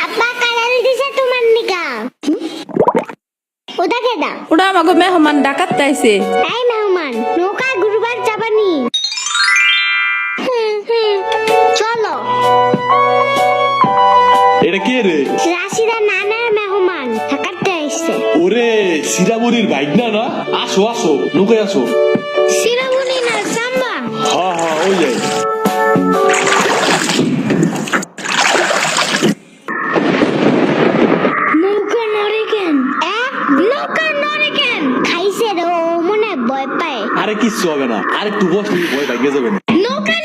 আব্বা কালার দিছে তোমার নিকা ওটা কেডা ওটা আমাকে মেহমান ডাকাত তাইছে। এই মেহমান নৌকা ঘুরবার যাবানি চলো এটা কে রে? রাশিদা নানার মেহমান থাকাতে আইছে ওরে সিরাবুরির বাইক না না, আসো আসো নৌকায় আসো। শিরামুনি না সাম্বা হ্যাঁ হ্যাঁ ওই যাই। নৌকা নড়ে কেন নৌকা নড়ে কেন খাইছে রে ও মনে ভয় পায় আরে কিচ্ছু হবে না, আর একটু বসলে ভয় পাইয়ে যাবে না। নৌকা